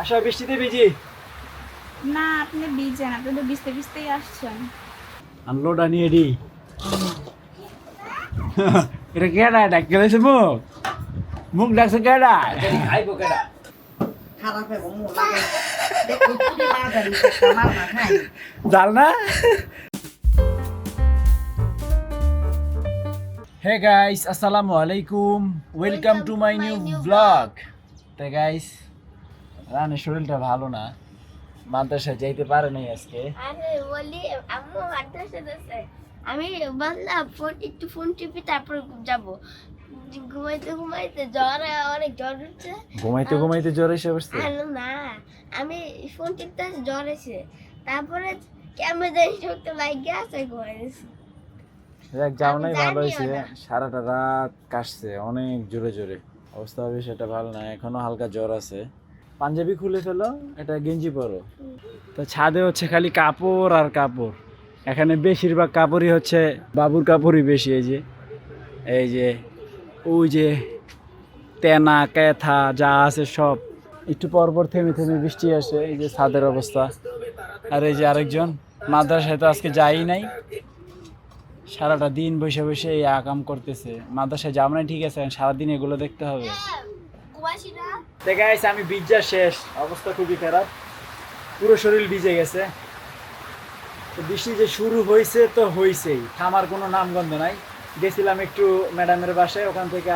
আসো বৃষ্টিতে ভিজি। না আপনি ভিজেন, আপনি তো ভিজতে ভিজতেই আসছেন। আনলোডা নিয়ে ডি। এটা কেডা ডাক গেছে মুখ মুখ ডাকছে কেডা খাইবো কেডা খারাপ হবে মুখ লাগে দেখো পুরি মাদারি একটা মার না খাই জাল না। হে গাইস, আসসালামু আলাইকুম, welcome to my new blog. তো গাইস, রানের শরীরটা ভালো না, মাদ্রাসায় যাইতে পারে নাই আজকে। আরে বলি আম্মু মাদ্রাসা যাচ্ছে, আমি বললাম একটু ফোন টিপি তারপর যাব। ঘুমাইতে ঘুমাইতে অনেক জ্বর উঠছে। ঘুমাইতে ঘুমাইতে জ্বর এসে বসছে। আরে না, আমি ফোন টিপতে জ্বর এসে তারপরে কেমন জানি শক্তি লাগিয়ে আছে ঘুমাইছি। দেখ যাও নাই, আমি ভালো জানিও হয়েছে। না। সারাটা রাত কাশছে অনেক জোরে জোরে, অবস্থা হবে সেটা ভালো না, এখনো হালকা জ্বর আছে। পাঞ্জাবি খুলে ফেলো, এটা গেঞ্জি পরো। তো ছাদে হচ্ছে খালি কাপড় আর কাপড়, এখানে বেশিরভাগ কাপড়ই হচ্ছে বাবুর কাপড়ই বেশি। এই যে ওই যে তেনা ক্যাথা যা আছে সব, একটু পরপর থেমে থেমে বৃষ্টি আসে। এই যে ছাদের অবস্থা। আর এই যে আরেকজন মাদ্রাসায় তো আজকে যাই নাই, সারাটা দিন বসে বসে এই আকাম করতেছে। মাদ্রাসায় যাবো না ঠিক আছে, সারাদিন এগুলো দেখতে হবে। কুয়াশিরা গাইস আমি ভিজা শেষ, অবস্থা খুবই খারাপ, পুরো শরীর ভিজে গেছে। তো বৃষ্টি যে শুরু হয়েছে তো হয়েছেই, থামার কোনো নামগন্ধ নাই। গেছিলাম একটু ম্যাডামের বাসায়, ওখান থেকে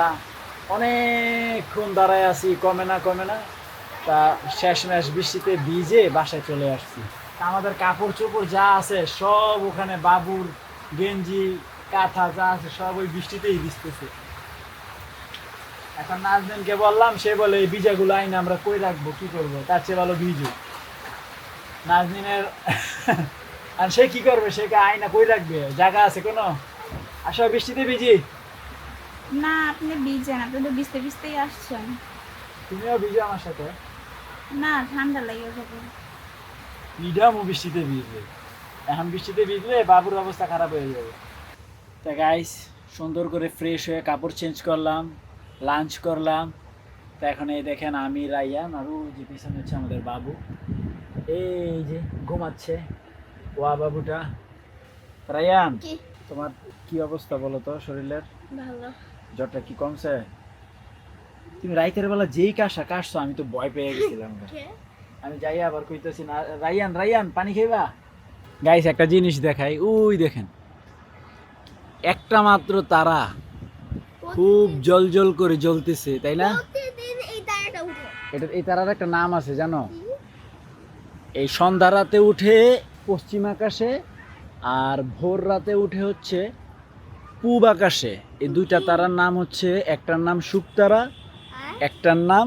অনেকক্ষণ দাঁড়ায় আছি, কমে না। তা শেষমেশ বৃষ্টিতে ভিজে বাসায় চলে আসছি। তা আমাদের কাপড় চোপড় যা আছে সব ওখানে, বাবুর গেঞ্জি কাঁথা যা আছে সব ওই বৃষ্টিতেই ভিজতেছে। এখন নাজদিনকে বললাম, সে বলে এই ভিজাগুলো আইনে আমরা কই রাখবো, কি করবো, তার চেয়ে ভালো ভিজু। নাজদিনের আর সে কি করবে, সে আয়না কই রাখবে, জায়গা আছে কোনো? আসো বৃষ্টিতে ভিজি। না আপনি ভিজেন, আপনি তো ভিজতে ভিজতেই আসছেন। তুমিও ভিজো আমার সাথে। না ঠান্ডা লেগে যাবে। মিডিয়ামও বৃষ্টিতে ভিজবে, এখন বৃষ্টিতে ভিজলে বাবুর অবস্থা খারাপ হয়ে যাবে। তা গাইস, সুন্দর করে ফ্রেশ হয়ে কাপড় চেঞ্জ করলাম, লাঞ্চ করলাম। তা এখন এই দেখেন আমি, রাইয়ান আর ওই যে পিছনে হচ্ছে আমাদের বাবু, এই যে ঘুমাচ্ছে ওয়া বাবুটা। রাইয়ান, কি তোমার কি অবস্থা বলো তো শরীরের? ভালো। জ্বরটা কি কমছে? তুমি রাইতের বেলা যেই কাশছো, আমি তো ভয় পেয়ে গেছিলাম। আমি যাই আবার কইতেছি না, রাইয়ান পানি খাইবা? গাইস একটা জিনিস দেখাই, ওই দেখেন একটা মাত্র তারা খুব জল করে জ্বলতেছে, তাই না? প্রতিদিন এই তারাটা উঠে। এই তারার একটা নাম আছে জানো? এই সন্ধ্যা রাতে উঠে পশ্চিম আকাশে, আর ভোর রাতে উঠে হচ্ছে পূব আকাশে। এই দুইটা তারার নাম হচ্ছে, একটার নাম শুকতারা, একটার নাম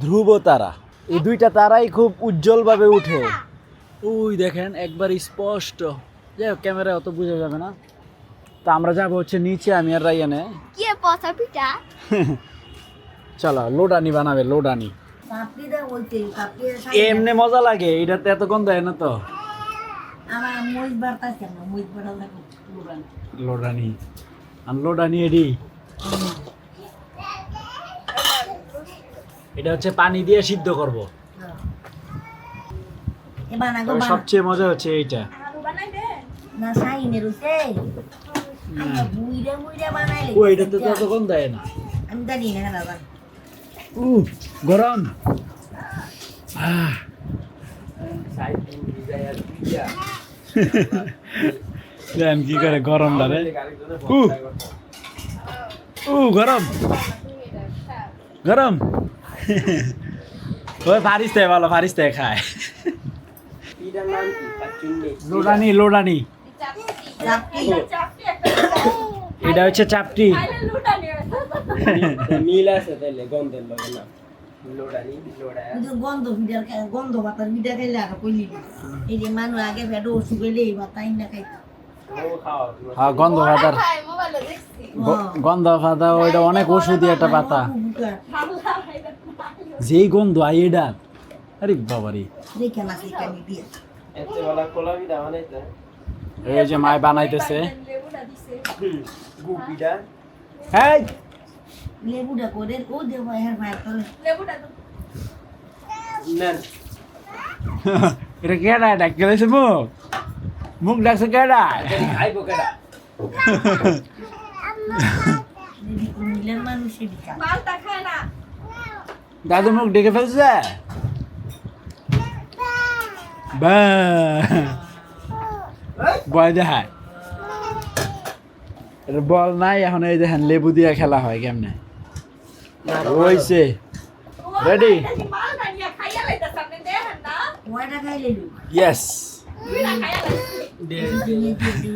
ধ্রুব তারা। এই দুইটা তারাই খুব উজ্জ্বলভাবে উঠে। ওই দেখেন একবার স্পষ্ট, যাই হোক ক্যামেরায় অত বোঝা যাবে না। তো আমরা যাবো হচ্ছে নিচে, আমি আর রাইয়ানে। কি পচা পিঠা? চলো লোডানি বানাবে, লোডানি। পাপড়ি দা বলতে পাপড়ি এমনি মজা লাগে, এটাতে এত গন্ধ হয় না তো। আমার মইজ বাড়তাছে না, মইজ বাড়া লাগে লোডানি আর লোডানি এডি। এটা হচ্ছে পানি দিয়ে সিদ্ধ করব। এবার না গো তবে সবচেয়ে মজা হচ্ছে এইটা। না সাইনে রুছে আমরা বুইরা বানাইলে ও এটাতে তো এত গন্ধ হয় না। আমি জানি না দাদা গরম। দেন কি করে গরম ধরে। গরম গরম। ওই ফারিস্তায় ভালো, ফারিস্তায় খায়। লোডানি এটা হচ্ছে চাপটি। মিল আছে তাইলে গন্ধের লগে না লোডানি লোডা গন্ধ ভিডিওর গন্ধ বাতার ভিডিও খাইলে আর কইলি এই যে মানুষ আগে ভেটো ওষুধ গেলে এই বাতাই না খাই ও খাও হ্যাঁ গন্ধ পাতার, মোবাইলে দেখছি। গন্ধ পাতা ওইটা অনেক ওষুধি একটা পাতা। যেই গন্ধ আইডা, আরে বাবারি। দেখে না সেই কানি দিয়ে এতে বলা কোলাবি দা বানাইতে এই যে মায় বানাইতেছে গুপিটা এই লেবুটা করে ও দেব হ্যাঁ ভাই তোলে লেবুটা তো নেন এটা কেডা ডাক গেলেছে মুখ ডাকছে কেডা খাইবো কেডা এদিকে মিলের মানুষ এদিকে মালটা খায় না। দাদু মুখ ডেকে ফেলছে বা ভয় দেখায় এটা বল নাই এখন এই দেখেন লেবু দিয়ে খেলা হয় কেমনে হইছে রেডি মালটা নিয়ে খাইয়া লাইতাছে আপনি দেখেন না। কয়টা খাইলে লু ইয়েস দুইটা খাইয়া লাইতাছে।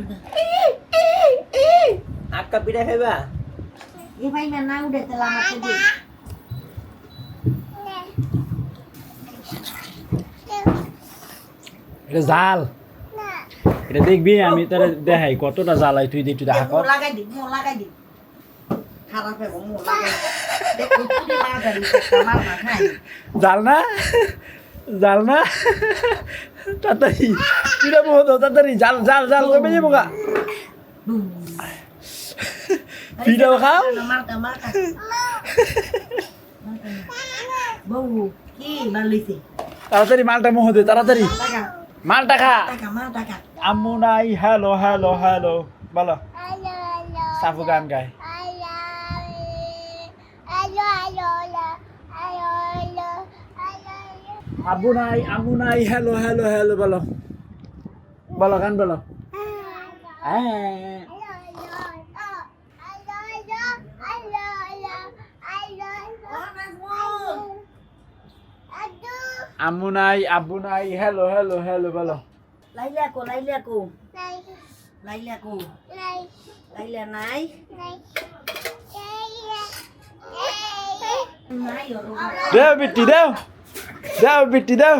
আক্কা পিঠা খাইবা এ ভাই না উঠে তাহলে আমাকে দে এটা জাল এটা দেখবি আমি তোর দেখাই কতটা জ্বালাই তুই একটু দেখা কর লাগাই দি মো লাগাই দি খারাপ হবে মো লাগাই দেখ তুই মারটা দিছ মার না খাই জাল না জাল না তাড়াতাড়ি কিরা বহুত তাড়াতাড়ি জাল জাল জাল কমে যাবো গা ভিডিও খাও মারটা মারটা বউ কি মারলিছে তাড়াতাড়ি মালটা মোহ দে তাড়াতাড়ি টাকা মালটা খা টাকা মার টাকা আম্মু নাই হ্যালো হ্যালো হ্যালো বলো সাফু গান গায় আব্বু নাই আম্মু নাই হ্যালো হ্যালো হ্যালো বলো বলো গান বলো হ্যাঁ আম্মু নাই আব্বু নাই হ্যালো হ্যালো হ্যালো বলো লাইলা কো লাইলা নাই নাই ওর দেও বিটি দেও দেও বিটি দেও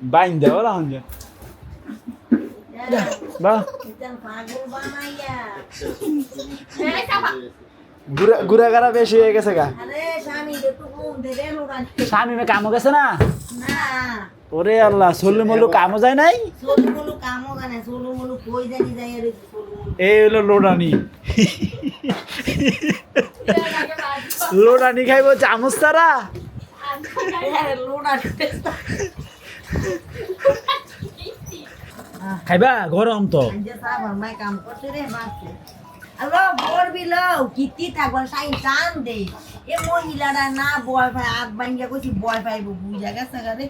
বাইন দেও না হঞ্জে বা পাগল বানাইয়া গুড়া গুড়া গারা বেশি হয়ে গেছে গা আরে স্বামী একটু কম দে রে লোড়া স্বামী মে কামো গেছে না না ওরে আল্লাহ সল্লু মল্লু কামো যায় নাই সোলু মলু কামো জানে সোলু মলু কই জানি যাই রে সোলু মলু এই হলো লোডানি লোডানি খাইবো চামচ তারা লোড়া খাইবা গরম তো যে সাবার মাই কাম করতে রে বাসে আলো বড় বিলো কিতি থাকবার সাই টান দে এ মহিলারা না বয় ভাই আগ ভাঙ্গা কইছি বয় পাইবো বুঝা গেছে রে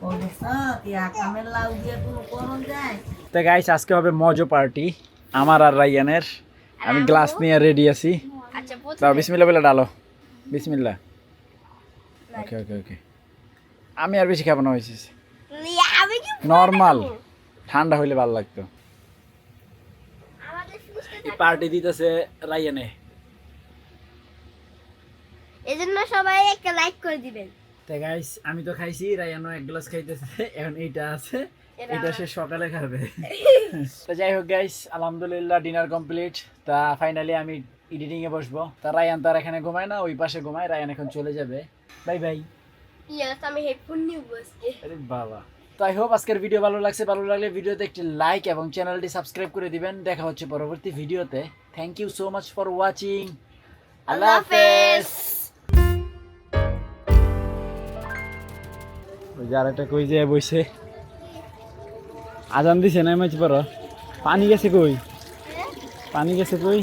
ওরে সাতিয়া কামের লাউ দিয়ে কোনো করন যায় তো গাইস আজকে হবে মজো পার্টি আমার আর রাইয়ানের আমি গ্লাস নিয়ে রেডি আছি আচ্ছা দাও বিসমিল্লাহ বলে ডালো বিসমিল্লাহ ওকে ওকে ওকে আমি আর বেশি খাবো না হয়েছে আমি কি নর্মাল ঠান্ডা হইলে ভালো লাগতো আমাদের ফ্রিজটা পার্টি দিতেছে রাইয়ানে এজন্য সবাই একটা লাইক করে দিবেন তো গাইস আমি তো খাইছি রায়ানো এক গ্লাস খাইতেছে এখন এইটা আছে এটা সে সকালে খাবে তো যাই হোক গাইস আলহামদুলিল্লাহ ডিনার কমপ্লিট তা ফাইনালি আমি এডিটিং এ বসবো তা রায়ান তার এখানে ঘুমায় না ওই পাশে ঘুমায় রায়ান এখন চলে যাবে বাই বাই ইয়াস আমি হেডফোন নিয়ে বসছি আরে বাবা তো আই হোপ আজকের ভিডিও ভালো লাগছে ভালো লাগলে ভিডিওতে একটি লাইক এবং চ্যানেলটি সাবস্ক্রাইব করে দিবেন দেখা হচ্ছে পরবর্তী ভিডিওতে thank you so much for watching আল্লাহ হাফেজ ওই যে আরেকটা কই যায় বইছে আজান দিছে না মাছ পর পানি গেছে কই পানি গেছে কই